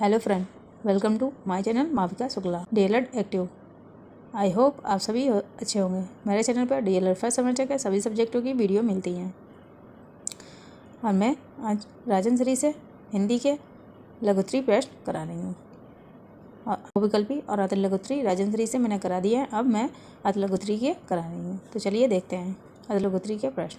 Hello friend, welcome to my channel Mavika Shukla D El Ed active. I hope आप सभी अच्छे होंगे। मेरे चैनल पर डीएलएड फर्स्ट सेमेस्टर के सभी सब्जेक्टों की वीडियो मिलती हैं और मैं आज राजन से हिंदी के लघुत्री प्रश्न करा रही हूँ। बहुविकल्पी और अति लघुत्री राजन से मैंने करा दिया है, अब मैं अति लघुत्री के करा रही हूँ। तो चलिए देखते हैं अति लघुत्री के प्रश्न।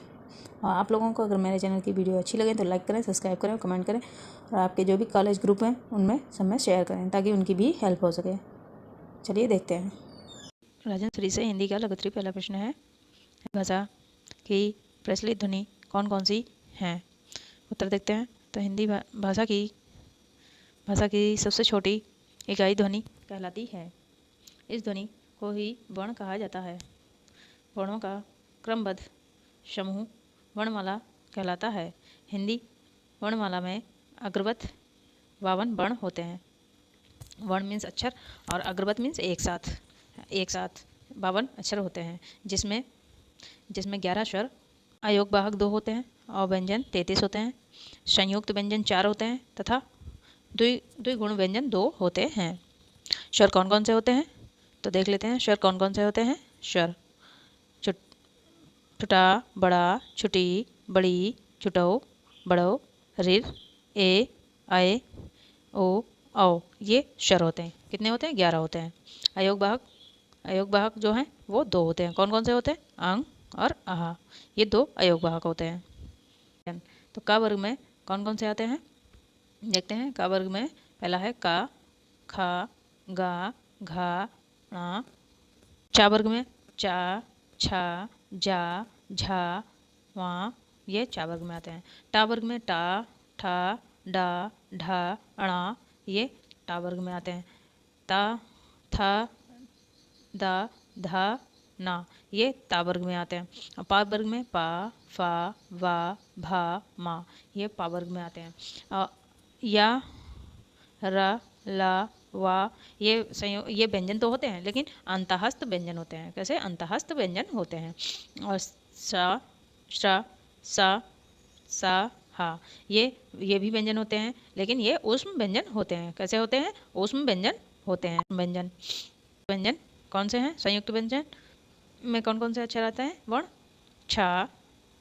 और आप लोगों को अगर मेरे चैनल की वीडियो अच्छी लगे तो लाइक करें, सब्सक्राइब करें, कमेंट करें और आपके जो भी कॉलेज ग्रुप हैं उनमें सब में शेयर करें ताकि उनकी भी हेल्प हो सके। चलिए देखते हैं। राजन से हिंदी का लघुत्री पहला प्रश्न है, भाषा की प्रचलित ध्वनि कौन कौन सी हैं? उत्तर देखते हैं। तो हिंदी भाषा की सबसे छोटी इकाई ध्वनि कहलाती है। इस ध्वनि को ही वर्ण कहा जाता है। वर्णों का क्रमबद्ध समूह वर्णमाला कहलाता है। हिंदी वर्णमाला में अग्रवत 52 वर्ण होते हैं। वर्ण मीन्स अक्षर और अग्रवत मीन्स एक साथ 52 अक्षर होते हैं, जिसमें 11 स्वर, अयोगवाहक 2 होते हैं और व्यंजन 33 होते हैं। संयुक्त व्यंजन 4 होते हैं तथा द्विगुण व्यंजन 2 होते हैं। स्वर कौन कौन से होते हैं? तो देख लेते हैं स्वर कौन कौन से होते हैं। स्वर छोटा, बड़ा, छुटी, बड़ी, छुटो, बड़ो, रिर, ए, आए, ओ, औ, ये स्वर होते हैं। कितने होते हैं? 11 होते हैं। अयोगवाहक जो हैं वो 2 होते हैं। कौन कौन से होते हैं? अंग और आहा, ये 2 अयोगवाहक होते हैं। तो का वर्ग में कौन कौन से आते हैं देखते हैं। का वर्ग में पहला है का, खा, गा, घा, णा। चा वर्ग में चा, छा, जा, झा, वा, ये चा वर्ग में आते हैं। टा वर्ग में टा, ठा, डा, ढा, णा, ये टा वर्ग में आते हैं। ता, था, दा, धा, ना, ये ता वर्ग में आते हैं। और पा वर्ग में पा, फा, वा, भा, मा, ये पा वर्ग में आते हैं। या, रा, ला, वा, ये व्यंजन तो होते हैं लेकिन अंतःस्थ व्यंजन होते हैं। कैसे? अंतःस्थ व्यंजन होते हैं। और सा, श्रा, सा, सा, हा, ये भी व्यंजन होते हैं लेकिन ये ऊष्म व्यंजन होते हैं। कैसे होते हैं? ऊष्म व्यंजन होते हैं। व्यंजन कौन से हैं? संयुक्त व्यंजन में कौन कौन से अक्षर आते हैं? वर्ण छा,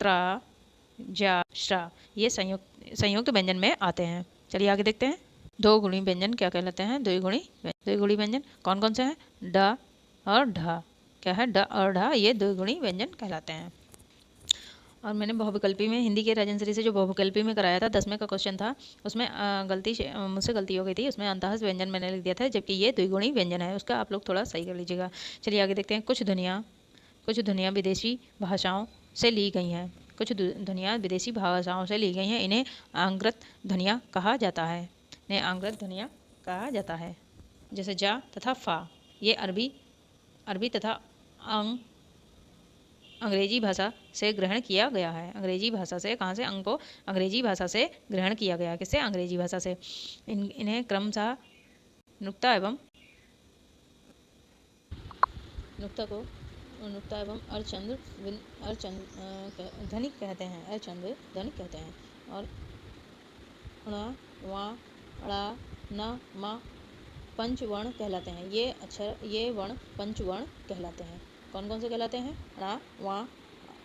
त्रा, जा, श्रा, ये संयुक्त व्यंजन में आते हैं। चलिए आगे देखते हैं। दो गुणी व्यंजन क्या कहलाते हैं? द्विगुणी व्यंजन कौन कौन से हैं? ड और ढ। क्या है? ड और ढ, ये द्विगुणी व्यंजन कहलाते हैं। और मैंने बहुविकल्पी में हिंदी के राजन से जो बहुविकल्पी में कराया था 10वें का क्वेश्चन था, उसमें मुझसे गलती हो गई थी। उसमें अंतःस्थ व्यंजन मैंने लिख दिया था, जबकि ये द्विगुणी व्यंजन है। उसका आप लोग थोड़ा सही कर लीजिएगा। चलिए आगे देखते हैं। कुछ ध्वनियाँ विदेशी भाषाओं से ली गई हैं। कुछ ध्वनियाँ विदेशी भाषाओं से ली गई हैं। इन्हें आंग्रत ध्वनियाँ कहा जाता है। जैसे जा तथा फा, ये अरबी तथा अंग्रेजी भाषा से ग्रहण किया गया है। अंग्रेजी भाषा से कहाँ से? अंग को अंग्रेजी भाषा से ग्रहण किया गया। किससे? अंग्रेजी भाषा से। इन्हें क्रमशः नुक्ता एवं अर्धचंद्र ध्वनिक कहते हैं। और ण, वा, ड़ा, न, मा पंचवर्ण कहलाते हैं। ये वर्ण पंचवर्ण कहलाते हैं। कौन कौन से कहलाते हैं? ड़ा, वा,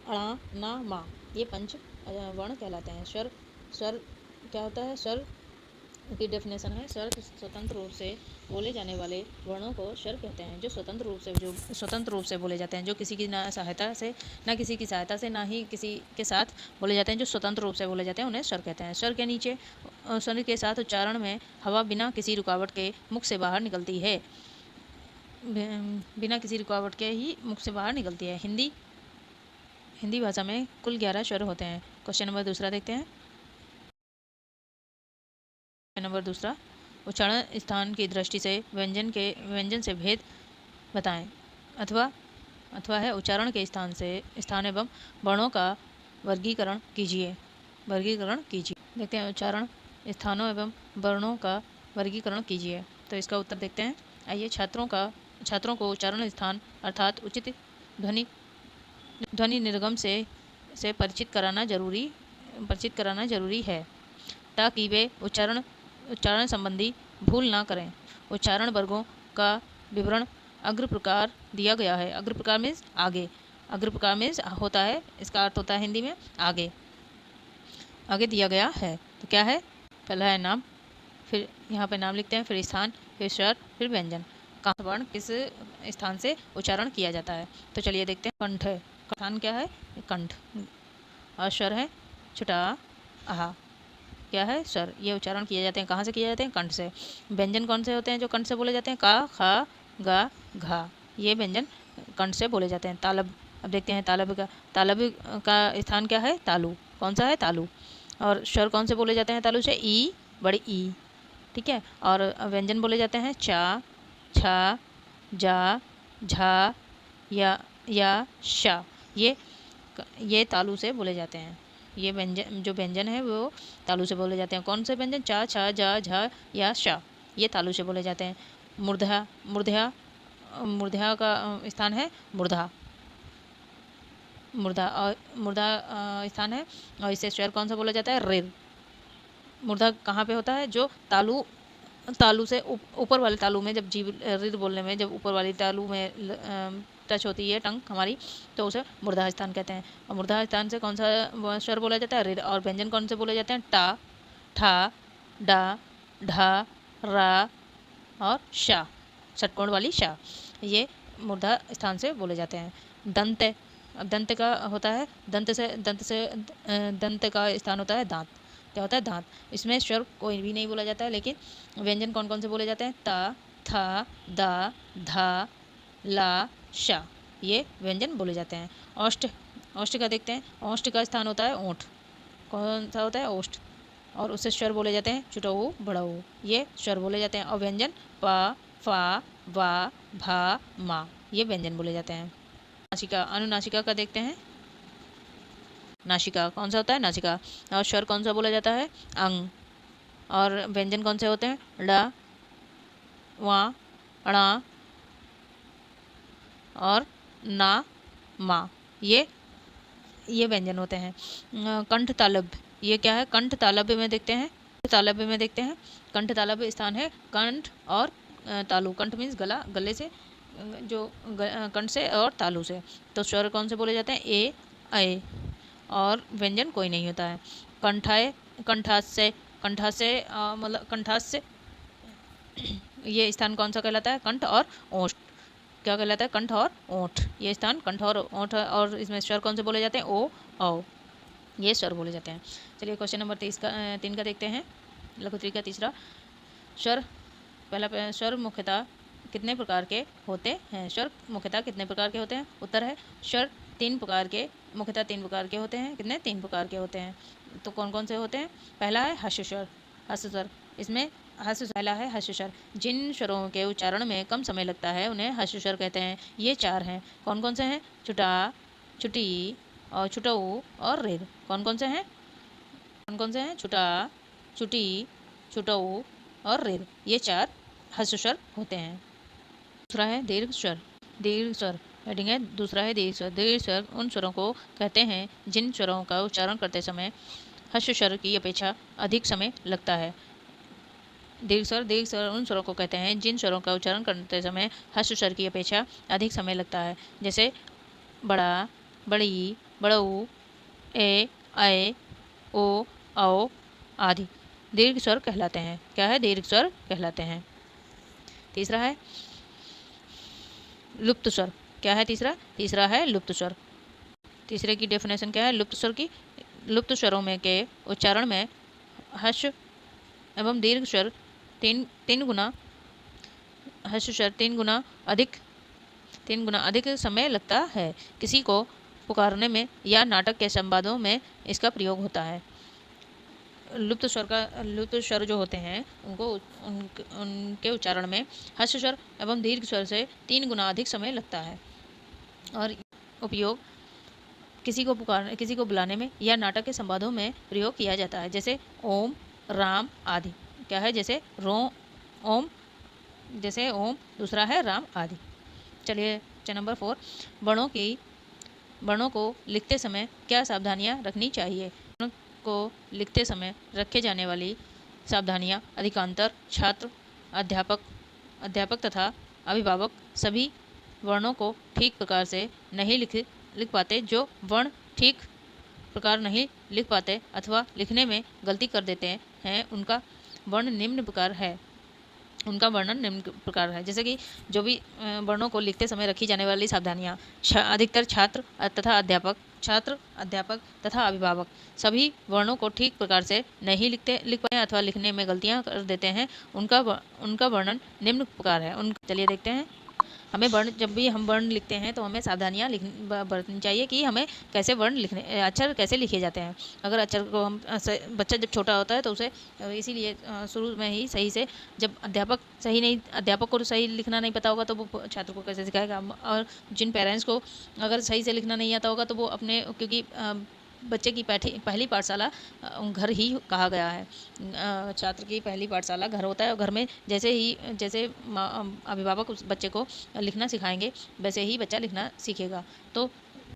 अणा, न, मा, ये पंच वर्ण कहलाते हैं। स्वर क्या होता है? स्वर की डेफिनेशन है, स्वर स्वतंत्र रूप से बोले जाने वाले वर्णों को स्वर कहते हैं। जो स्वतंत्र रूप से बोले जाते हैं, जो किसी की किसी की सहायता से ना ही किसी के साथ बोले जाते हैं। जो स्वतंत्र रूप से बोले जाते हैं उन्हें स्वर कहते हैं। स्वर के नीचे स्वर के साथ उच्चारण में हवा बिना किसी रुकावट के मुख से बाहर निकलती है। बिना किसी रुकावट के ही मुख से बाहर निकलती है। हिंदी भाषा में कुल 11 स्वर होते हैं। क्वेश्चन नंबर दूसरा देखते हैं। नंबर दूसरा, उच्चारण स्थान की दृष्टि से व्यंजन से भेद बताएं। अथवा है उच्चारण के स्थान एवं वर्णों का वर्गीकरण कीजिए। देखते हैं उच्चारण स्थानों एवं वर्णों का वर्गीकरण कीजिए। तो इसका उत्तर देखते हैं। आइए छात्रों को उच्चारण स्थान अर्थात उचित ध्वनि निर्गम से परिचित कराना जरूरी है ताकि वे उच्चारण संबंधी भूल ना करें। उच्चारण वर्गों का विवरण अग्र प्रकार दिया गया है। अग्र प्रकार मीन्स आगे, अग्र प्रकार मीन्स होता है, इसका अर्थ होता है हिंदी में आगे, आगे दिया गया है। तो क्या है? पहला है नाम, फिर यहाँ पे नाम लिखते हैं, फिर स्थान, फिर स्वर, फिर व्यंजन। कहाँ वर्ण किस स्थान से उच्चारण किया जाता है। तो चलिए देखते हैं। कंठ है, स्थान क्या है? कंठ। और स्वर है छुटा आहा, क्या है? स्वर। ये उच्चारण किए जाते हैं, कहाँ से किए जाते हैं? कंठ से। व्यंजन कौन से होते हैं जो कंठ से बोले जाते हैं? का, खा, गा, घा, ये व्यंजन कंठ से बोले जाते हैं। तालब, अब देखते हैं तालब का। तालब का स्थान क्या है? तालु। कौन सा है? तालु। और स्वर कौन से बोले जाते हैं तालु से? ई, बड़ी ई, ठीक है। और व्यंजन बोले जाते हैं चा, छा, जा, झा, या शा, ये तालु से बोले जाते हैं। ये व्यंजन, जो व्यंजन है वो तालु से बोले जाते हैं। कौन से व्यंजन? चा, छा, जा, झा या शा, ये तालु से बोले जाते हैं। मूर्धा, मूर्धा का स्थान है मूर्धा, मूर्धा, और मूर्धा स्थान है, और इसे स्वर कौन सा बोला जाता है? रिर। मूर्धा कहाँ पे होता है? जो तालु से ऊपर वाले तालु में, जब जीव रिर बोलने में जब ऊपर वाली तालु में टच होती है टंग हमारी, तो उसे मूर्धा स्थान कहते हैं। और मूर्धा स्थान से कौन सा स्वर बोला जाता है? रिर। और व्यंजन कौन से बोले जाते हैं? टा, ठा, डा, ढा, रा और शा, षटकोण वाली शा, ये मूर्धा स्थान से बोले जाते हैं। दंत, अब दंत का होता है, दंत का स्थान होता है दांत। क्या होता है? दांत। इसमें स्वर कोई भी नहीं बोला जाता है, लेकिन व्यंजन कौन कौन से बोले जाते हैं? ता, था, दा, धा, ला, शा, ये व्यंजन बोले जाते हैं। औष्ठ, औष्ठ का देखते हैं। औष्ठ का स्थान होता है ओंठ। कौन सा होता है? ओष्ठ। और उससे स्वर बोले जाते हैं चुटऊ, बड़ऊ, ये स्वर बोले जाते हैं। और व्यंजन पा, फा, वा, भा, मा, ये व्यंजन बोले जाते हैं। नासिका, अनुनासिका का देखते हैं। नासिका कौन सा होता है? नासिका। और स्वर कौन सा बोला जाता है? अंग। और व्यंजन कौन से होते हैं? ड़, वा, अणा और ना, मा, ये व्यंजन होते हैं। कंठ तालब, ये क्या है? कंठ तालब्य में देखते हैं, तालब्य में देखते हैं। कंठ तालब्य स्थान है कंठ और तालु। कंठ मीन्स गला, गले से, जो कंठ से और तालु से। तो स्वर कौन से बोले जाते हैं? ए, ऐ, और व्यंजन कोई नहीं होता है। कंठाए, कंठास्य, मतलब कंठास्य, ये स्थान कौन सा कहलाता है? कंठ और ओष्ठ। क्या कहलाता है? कंठ और ओंठ, ये स्थान कंठ और ओंठ। और इसमें स्वर कौन से बोले जाते हैं? ओ, औ, ये स्वर बोले जाते हैं। चलिए क्वेश्चन नंबर 3 का देखते हैं। लघुत्री का तीसरा। स्वर, पहला स्वर मुख्यतः कितने प्रकार के होते हैं? स्वर मुख्यतः कितने प्रकार के होते हैं? उत्तर है स्वर 3 प्रकार के, मुख्यतः 3 प्रकार के होते हैं। कितने? 3 प्रकार के होते हैं। तो कौन कौन से होते हैं? पहला है हर्ष स्वर। हर्ष स्वर, इसमें पहला है हर्ष स्वर। जिन स्वरों के उच्चारण में कम समय लगता है उन्हें हर्ष स्वर कहते हैं। ये 4 हैं। कौन कौन से हैं? छुटा, छुटी और छुटऊ और रिर। कौन कौन से हैं? छुटा, छुटी, छुटऊ और रिर, ये 4 हर्ष स्वर होते हैं। दूसरा है दीर्घ स्वर। दीर्घ स्वर हेडिंग है, दूसरा है दीर्घ स्वर। दीर्घ स्वर उन स्वरों को कहते हैं जिन स्वरों का उच्चारण करते समय हर्ष स्वर की अपेक्षा अधिक समय लगता है। दीर्घ स्वर उन स्वरों को कहते हैं जिन स्वरों का उच्चारण करते समय हर्ष स्वर की अपेक्षा अधिक समय लगता है। जैसे बड़ा, बड़ी, बड़ऊ, ए, ऐ, ओ, औ आदि दीर्घ स्वर कहलाते हैं। क्या है? दीर्घ स्वर कहलाते हैं। तीसरा है लुप्त स्वर। क्या है तीसरा? तीसरा है लुप्त स्वर। तीसरे की डेफिनेशन क्या है लुप्त स्वर की? लुप्त स्वरों में के उच्चारण में हर्ष एवं दीर्घ स्वर तीन गुना हर्ष स्वर 3 गुना अधिक समय लगता है। किसी को पुकारने में या नाटक के संवादों में इसका प्रयोग होता है। लुप्त स्वर जो होते हैं उनके उच्चारण में हर्ष स्वर एवं दीर्घ स्वर से 3 गुना अधिक समय लगता है। और उपयोग किसी को बुलाने में या नाटक के संवादों में प्रयोग किया जाता है। जैसे ओम, राम आदि। क्या है? जैसे ओम, जैसे ओम, दूसरा है राम आदि। चलिए नंबर 4, वर्णों को लिखते समय क्या सावधानियां रखनी चाहिए? वर्णों को लिखते समय रखे जाने वाली सावधानियां अधिकांतर छात्र अध्यापक अध्यापक तथा अभिभावक सभी वर्णों को ठीक प्रकार से नहीं लिख पाते। जो वर्ण ठीक प्रकार नहीं लिख पाते अथवा लिखने में गलती कर देते हैं उनका वर्णन निम्न प्रकार है। जैसे कि जो भी वर्णों को लिखते समय रखी जाने वाली सावधानियाँ, अधिकतर छात्र अध्यापक तथा अभिभावक सभी वर्णों को ठीक प्रकार से नहीं लिख पाते अथवा लिखने में गलतियाँ कर देते हैं उनका वर्णन निम्न प्रकार है। चलिए देखते हैं। हमें जब भी हम वर्ण लिखते हैं तो हमें सावधानियाँ बरतनी चाहिए कि हमें कैसे अक्षर कैसे लिखे जाते हैं। अगर अक्षर को हम बच्चा जब छोटा होता है तो उसे इसीलिए शुरू में ही सही से, जब अध्यापक को सही लिखना नहीं पता होगा तो वो छात्र को कैसे सिखाएगा। और जिन पेरेंट्स को अगर सही से लिखना नहीं आता होगा तो वो अपने, क्योंकि बच्चे की पहली पाठशाला घर ही कहा गया है। छात्र की पहली पाठशाला घर होता है और घर में जैसे अभिभावक उस बच्चे को लिखना सिखाएंगे वैसे ही बच्चा लिखना सीखेगा। तो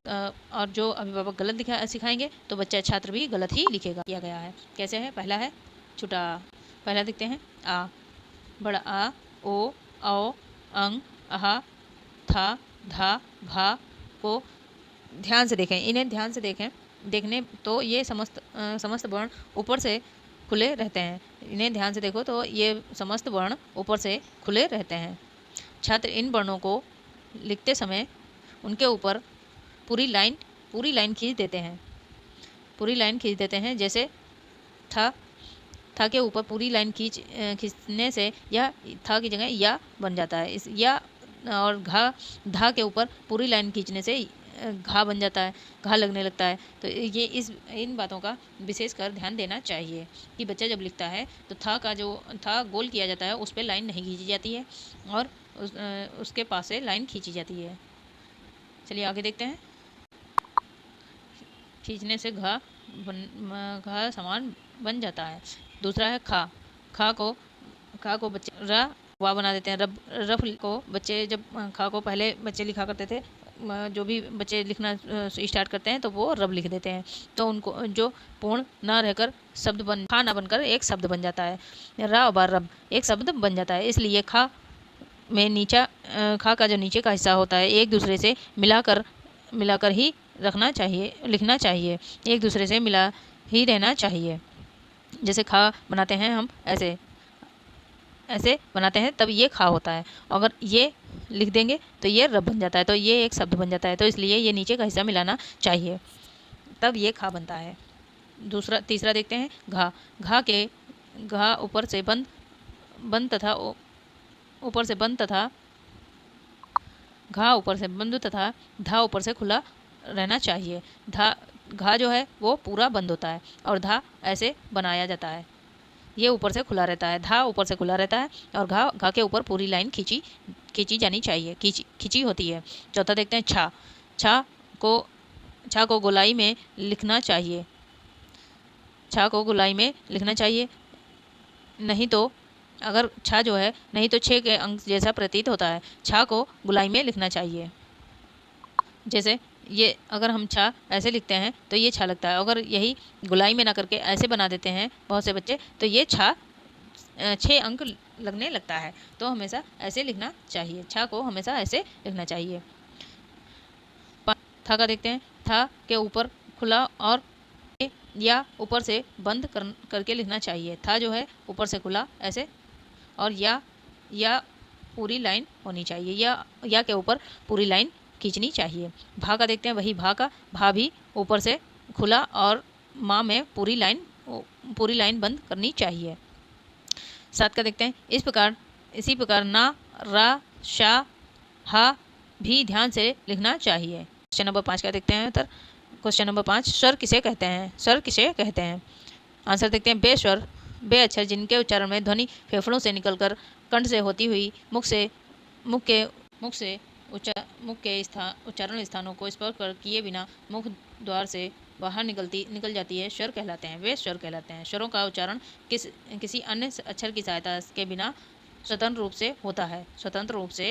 और जो अभिभावक गलत सिखाएंगे तो छात्र भी गलत ही लिखेगा। किया गया है कैसे है। पहला है छोटा। पहला देखते हैं आ, बड़ा आ, ओ, औ, अंग, अहा, था, धा, भा को ध्यान से देखें। इन्हें ध्यान से देखने तो ये समस्त वर्ण ऊपर से खुले रहते हैं। इन्हें ध्यान से देखो तो ये समस्त वर्ण ऊपर से खुले रहते हैं। छात्र इन वर्णों को लिखते समय उनके ऊपर पूरी लाइन खींच देते हैं। जैसे था के ऊपर पूरी लाइन खींचने से यह था की जगह या बन जाता है। इस या और धा के ऊपर पूरी लाइन खींचने से घा बन जाता है, घा लगने लगता है। तो ये इन बातों का विशेष कर ध्यान देना चाहिए कि बच्चा जब लिखता है तो था गोल किया जाता है, उस पर लाइन नहीं खींची जाती है और उसके पास से लाइन खींची जाती है। चलिए आगे देखते हैं। खींचने से घा समान बन जाता है। दूसरा है खा को बच्चे वा बना देते हैं। रफ को बच्चे जब खा को पहले बच्चे लिखा करते थे, जो भी बच्चे लिखना स्टार्ट करते हैं तो वो रब लिख देते हैं। तो उनको जो पूर्ण ना रहकर खा ना बनकर एक शब्द बन जाता है। रा और रब एक शब्द बन जाता है। इसलिए खा का जो नीचे का हिस्सा होता है एक दूसरे से मिलाकर ही लिखना चाहिए। एक दूसरे से मिला ही रहना चाहिए। जैसे खा बनाते हैं हम ऐसे बनाते हैं तब ये खा होता है। अगर ये लिख देंगे तो ये रब बन जाता है, तो ये एक शब्द बन जाता है। तो इसलिए ये नीचे का हिस्सा मिलाना चाहिए तब ये खा बनता है। तीसरा देखते हैं घा ऊपर से बंद तथा घा ऊपर से बंद तथा धा ऊपर से खुला रहना चाहिए। घा जो है वो पूरा बंद होता है और धा ऐसे बनाया जाता है। ये ऊपर से खुला रहता है, धा ऊपर से खुला रहता है और घा के ऊपर पूरी लाइन खींची जानी चाहिए, खींची होती है। चौथा देखते हैं छा को गोलाई में लिखना चाहिए। छा को गोलाई में लिखना चाहिए, नहीं तो अगर छा जो है नहीं तो 6 के अंक जैसा प्रतीत होता है। छा को गोलाई में लिखना चाहिए। जैसे ये अगर हम छा ऐसे लिखते हैं तो ये छा लगता है। अगर यही गोलाई में ना करके ऐसे बना देते हैं बहुत से बच्चे तो ये छा 6 अंक लगने लगता है। तो हमेशा ऐसे लिखना चाहिए, छा को हमेशा ऐसे लिखना चाहिए। था का देखते हैं। था के ऊपर खुला और या ऊपर से बंद करके लिखना चाहिए। था जो है ऊपर से खुला ऐसे और या पूरी लाइन होनी चाहिए, या के ऊपर पूरी लाइन खींचनी चाहिए। भा का देखते हैं। वही भा भी ऊपर से खुला और माँ में पूरी लाइन बंद करनी चाहिए। 7 का देखते हैं। इसी प्रकार ना, रा, शा, हा भी ध्यान से लिखना चाहिए। क्वेश्चन नंबर 5 का देखते हैं। क्वेश्चन नंबर 5, स्वर किसे कहते हैं? आंसर देखते हैं। बेस्वर बे अक्षर जिनके उच्चारण में ध्वनि फेफड़ों से निकलकर कंठ से होती हुई मुख के उच्चारण स्थानों को स्पर्श किए बिना मुख द्वार से बाहर निकल जाती है, स्वर कहलाते हैं। वे स्वर कहलाते हैं। स्वरों का उच्चारण किसी अन्य अक्षर की सहायता के बिना स्वतंत्र रूप से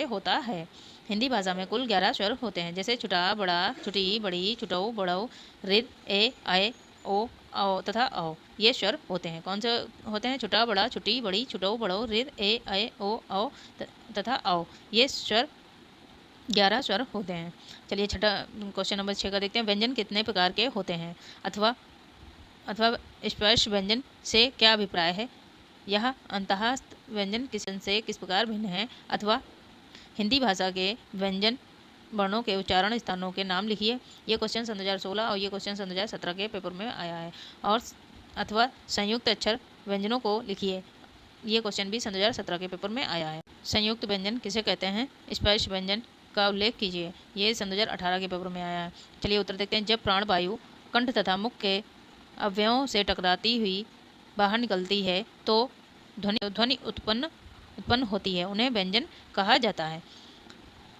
होता है। हिंदी भाषा में कुल 11 स्वर होते हैं। जैसे छुटा, बड़ा, छुटी, बड़ी, छुटौ, बड़ौ, रिर, ए, आए, ओ, औ तथा औ ये स्वर होते हैं। कौन से होते हैं? छुटा, बड़ा, छुटी, बड़ी, छुटो, बड़ो, रिर, ए, ओ, औ तथा औ ये स्वर 11 स्वर होते हैं। चलिए छठा क्वेश्चन नंबर 6 का देखते हैं। व्यंजन कितने प्रकार के होते हैं? अथवा अथवा स्पर्श व्यंजन से क्या अभिप्राय है? यह अंतःस्थ व्यंजन से किस प्रकार भिन्न है? अथवा हिंदी भाषा के व्यंजन वर्णों के उच्चारण स्थानों के नाम लिखिए। ये क्वेश्चन सन 2016 और ये क्वेश्चन सन 2017 के पेपर में आया है। और अथवा संयुक्त अक्षर व्यंजनों को लिखिए। ये क्वेश्चन भी सन 2017 के पेपर में आया है। संयुक्त व्यंजन किसे कहते हैं? स्पर्श व्यंजन का उल्लेख कीजिए। ये सन 2018 के पेपर में आया है। चलिए उत्तर देखते हैं। जब प्राण वायु कंठ तथा मुख के अवयवों से टकराती हुई बाहर निकलती है तो ध्वनि उत्पन्न होती है, उन्हें व्यंजन कहा जाता है।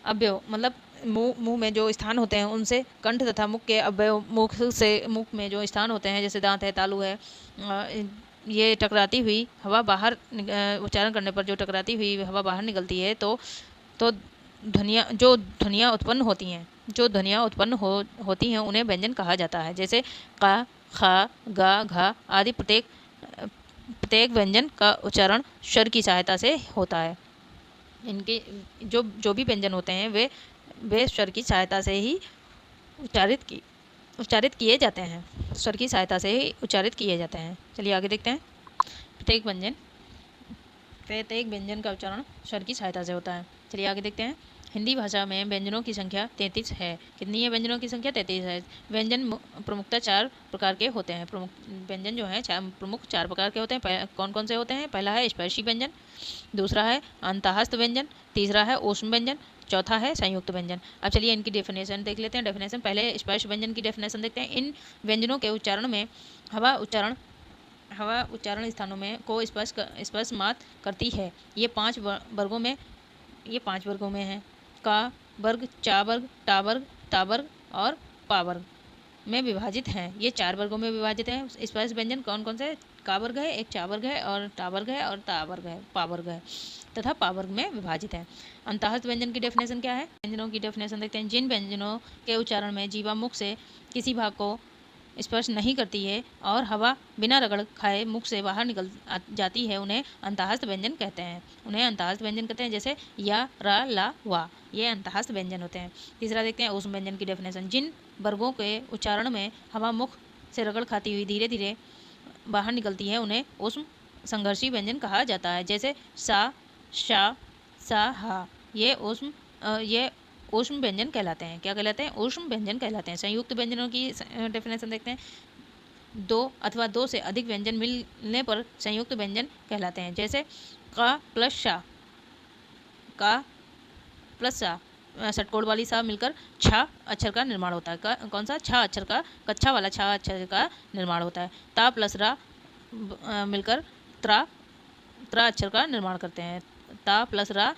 अवयव मतलब मुंह में जो स्थान होते हैं उनसे कंठ तथा मुख के अवयव मुख में जो स्थान होते हैं जैसे दांत है, तालु है, ये टकराती हुई हवा बाहर उच्चारण करने पर जो टकराती हुई हवा बाहर निकलती है तो ध्वनियाँ उत्पन्न होती हैं उन्हें व्यंजन कहा जाता है। जैसे का, खा, गा, घा आदि प्रत्येक व्यंजन का उच्चारण स्वर की सहायता से होता है। इनके जो भी व्यंजन होते हैं वे स्वर की सहायता से ही उच्चारित किए जाते हैं। स्वर की सहायता से ही उच्चारित किए जाते हैं। चलिए आगे देखते हैं। प्रत्येक व्यंजन का उच्चारण स्वर की सहायता से होता है। चलिए आगे देखते हैं। हिंदी भाषा में व्यंजनों की संख्या 33 है। कितनी है व्यंजनों की संख्या? 33 है। व्यंजन प्रमुखतः 4 प्रकार के होते हैं। व्यंजन जो है प्रमुख 4 प्रकार के होते हैं। कौन कौन से होते हैं? पहला है स्पर्शी व्यंजन, दूसरा है अंतःस्थ व्यंजन, तीसरा है ऊष्म व्यंजन, चौथा है संयुक्त व्यंजन। अब चलिए इनकी डेफिनेशन देख लेते हैं। डेफिनेशन पहले स्पर्श व्यंजन की डेफिनेशन देखते हैं। इन व्यंजनों के उच्चारण में हवा उच्चारण स्थानों में को स्पर्श मात्र करती है। ये 5 वर्गों में है। का वर्ग, चा वर्ग, टा वर्ग, ता वर्ग और पा वर्ग में विभाजित हैं। ये 4 वर्गों में विभाजित हैं। स्पर्श व्यंजन कौन कौन से? का वर्ग है, एक चा वर्ग है और टा वर्ग है और ता वर्ग है, पा वर्ग है तथा पा वर्ग में विभाजित है। अंतःस्थ व्यंजन की डेफिनेशन क्या है? व्यंजनों की डेफिनेशन देखते हैं। जिन व्यंजनों के उच्चारण में जीवा मुख से किसी भाग को स्पर्श नहीं करती है और हवा बिना रगड़ खाए मुख से बाहर निकल जाती है उन्हें अंतःस्थ व्यंजन कहते हैं। जैसे या, रा, ला, वा ये अंतःस्थ व्यंजन होते हैं। तीसरा देखते हैं ऊष्म व्यंजन की डेफिनेशन। जिन वर्गों के उच्चारण में हवा मुख से रगड़ खाती हुई धीरे धीरे बाहर निकलती है उन्हें ऊष्म संघर्षी व्यंजन कहा जाता है। जैसे सा, शा, सा, हा ये ऊष्म व्यंजन कहलाते हैं। क्या कहलाते हैं? ऊष्म व्यंजन कहलाते हैं। संयुक्त व्यंजनों की डेफिनेशन देखते हैं। 2 अथवा 2 से अधिक व्यंजन मिलने पर संयुक्त व्यंजन कहलाते हैं। जैसे का प्लस सा षटकोण वाली सा मिलकर छा अक्षर का निर्माण होता है। कौन सा? छा अक्षर का, कच्छा वाला छा अक्षर का निर्माण होता है। ता प्लस रा मिलकर त्रा अक्षर का निर्माण करते हैं। ता प्लस रा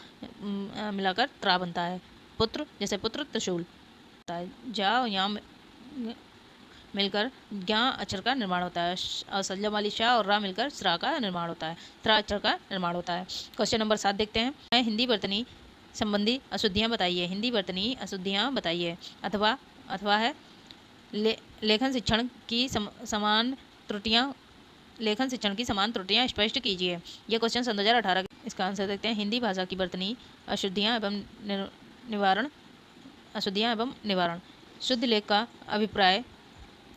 मिलाकर त्रा बनता है। पुत्र, जैसे पुत्र त्रिशूल होता है। जा या मिलकर ज्ञा अक्षर का निर्माण होता है और सल्जा वाली शाह और रा मिलकर स्रा का निर्माण होता है, त्रा अक्षर का निर्माण होता है। क्वेश्चन नंबर 7 देखते हैं। हिंदी वर्तनी संबंधी अशुद्धियाँ बताइए। हिंदी वर्तनी अशुद्धियाँ बताइए। अथवा है लेखन शिक्षण की समान त्रुटियाँ स्पष्ट कीजिए। यह क्वेश्चन सन 2018। इसका आंसर देखते हैं। हिंदी भाषा की वर्तनी अशुद्धियाँ एवं निवारण। शुद्ध लेख का अभिप्राय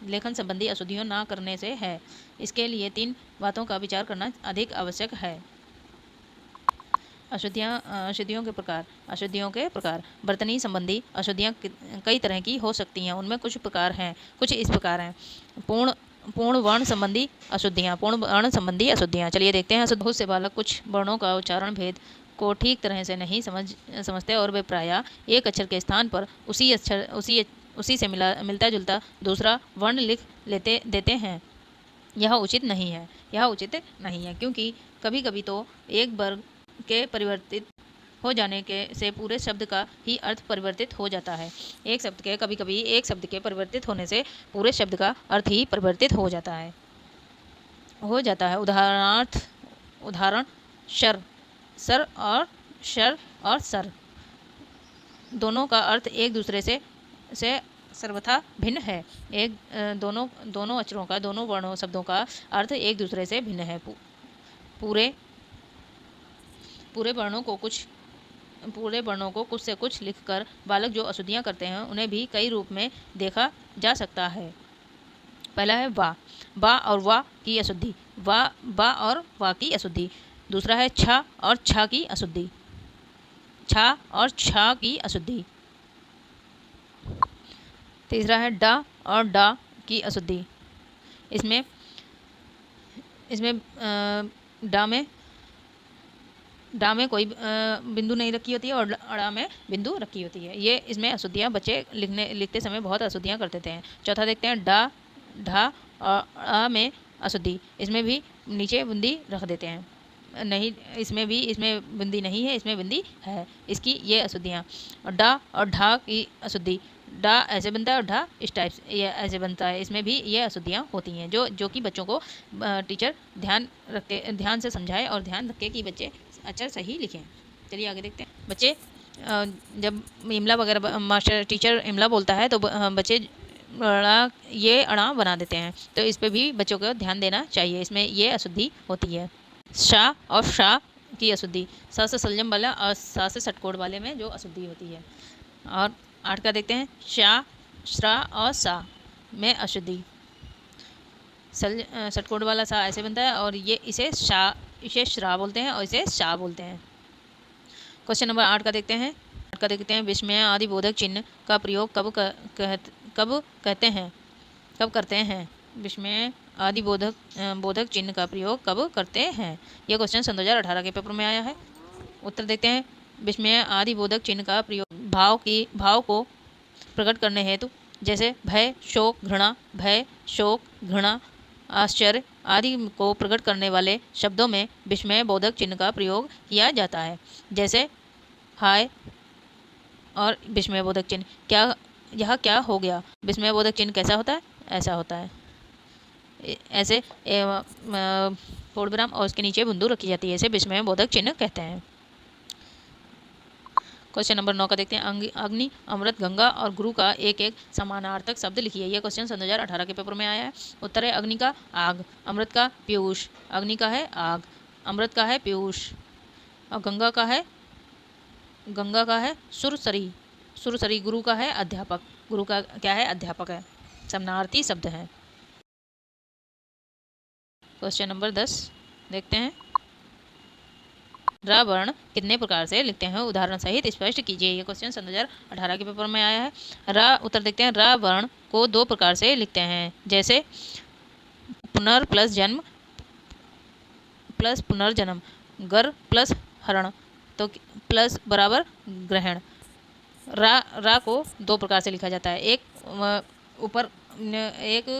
लेखन संबंधी अशुद्धियों न करने से है। इसके लिए 3 बातों का विचार करना अधिक आवश्यक है। अशुद्धियों के प्रकार। वर्तनी संबंधी अशुद्धियाँ कई तरह की हो सकती हैं। उनमें कुछ इस प्रकार हैं। पूर्ण वर्ण संबंधी अशुद्धियाँ। चलिए देखते हैं। बहुत से बालक कुछ वर्णों का उच्चारण भेद को ठीक तरह से नहीं समझते और वे प्रायः एक अक्षर के स्थान पर उसी से मिलता जुलता दूसरा वर्ण लिख देते हैं। यह उचित नहीं है क्योंकि कभी कभी तो एक वर्ग के परिवर्तित हो जाने से पूरे शब्द का ही अर्थ परिवर्तित हो जाता है। कभी एक शब्द के परिवर्तित होने से पूरे शब्द का अर्थ ही परिवर्तित हो जाता है। उदाहरण सर और शर और सर दोनों का अर्थ एक दूसरे से सर्वथा भिन्न है। दोनों अक्षरों का, दोनों वर्णों शब्दों का अर्थ एक दूसरे से भिन्न है। पूरे वर्णों को कुछ से कुछ लिखकर बालक जो अशुद्धियाँ करते हैं उन्हें भी कई रूप में देखा जा सकता है। पहला है बा और वा की अशुद्धि, बा और वा की अशुद्धि। दूसरा है छा और छा की अशुद्धि, छा और छा की अशुद्धि। तीसरा है डा और डा की अशुद्धि। इसमें डा में कोई बिंदु नहीं रखी होती है और अड़ा में बिंदु रखी होती है। ये इसमें अशुद्धियाँ बच्चे लिखते समय बहुत अशुद्धियाँ कर देते हैं। चौथा देखते हैं डा, ढा और अ में अशुद्धि। इसमें भी नीचे बिंदी रख देते हैं, नहीं इसमें बिंदी नहीं है, इसमें बिंदी है। इसकी ये अशुद्धियाँ। डा और ढा की अशुद्धि, डा ऐसे बनता है और ढा इस टाइप से ये ऐसे बनता है। इसमें भी ये अशुद्धियाँ होती हैं जो कि बच्चों को टीचर ध्यान से समझाए और ध्यान रखे कि बच्चे अक्षर सही लिखें। चलिए आगे देखते हैं। बच्चे जब इमला वगैरह मास्टर टीचर इमला बोलता है तो बच्चे ये अड़ा बना देते हैं, तो इस पर भी बच्चों को ध्यान देना चाहिए। इसमें ये अशुद्धि होती है। शा और शा की अशुद्धि, सा से सलजम वाला और सा से षटकोण वाले में जो अशुद्धि होती है। और 8 का देखते हैं। शा, श्रा और सा में अशुद्धि। षटकोण वाला सा ऐसे बनता है और इसे श्रा बोलते हैं और इसे शा बोलते हैं। क्वेश्चन नंबर 8 का देखते हैं। विस्मय आदि बोधक चिन्ह का प्रयोग कब करते हैं? विस्मय आदि बोधक चिन्ह का प्रयोग कब करते हैं? यह क्वेश्चन सन 2018 के पेपर में आया है। उत्तर देखते हैं। विस्मय आदि बोधक चिन्ह का प्रयोग भाव को प्रकट करने हेतु, जैसे भय, शोक, घृणा, आश्चर्य आदि को प्रकट करने वाले शब्दों में विस्मय बोधक चिन्ह का प्रयोग किया जाता है। जैसे हाय और विस्मय बोधक चिन्ह। यह क्या हो गया? विस्मय बोधक चिन्ह कैसा होता है? ऐसा होता है, ऐसे पूर्णविराम और उसके नीचे बिंदु रखी जाती है। इसे विस्मय बोधक चिन्ह कहते हैं। क्वेश्चन नंबर 9 का देखते हैं। अग्नि, अमृत, गंगा और गुरु का एक एक समानार्थक शब्द लिखिए। यह क्वेश्चन सन 2018 के पेपर में आया है। उत्तर है अग्नि का आग, अमृत का पीयूष, अग्नि का है आग, अमृत का है पीयूष, और गंगा का है सुरसरी, गुरु का है अध्यापक, गुरु का क्या है? अध्यापक है। समानार्थी शब्द हैं। क्वेश्चन नंबर 10 देखते हैं। रा वर्ण कितने प्रकार से लिखते हैं? उदाहरण सहित स्पष्ट कीजिए। यह क्वेश्चन सन 2018 के पेपर में आया है। उत्तर देखते हैं। रा वर्ण को 2 प्रकार से लिखते हैं, जैसे पुनर्जन्म, गर प्लस हरण, तो प्लस बराबर ग्रहण। रा को 2 प्रकार से लिखा जाता है। एक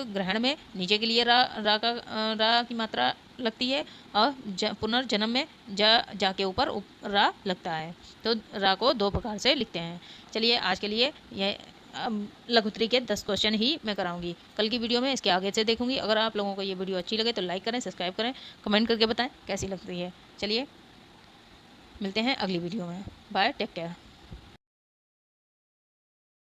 ग्रहण में नीचे के लिए रा की मात्रा लगती है और पुनर्जन्म में जा के ऊपर रा लगता है। तो रा को 2 प्रकार से लिखते हैं। चलिए आज के लिए यह लघुत्री के 10 क्वेश्चन ही मैं कराऊंगी। कल की वीडियो में इसके आगे से देखूंगी। अगर आप लोगों को ये वीडियो अच्छी लगे तो लाइक करें, सब्सक्राइब करें, कमेंट करके बताएं कैसी लग रही है। चलिए मिलते हैं अगली वीडियो में। Bye, take care.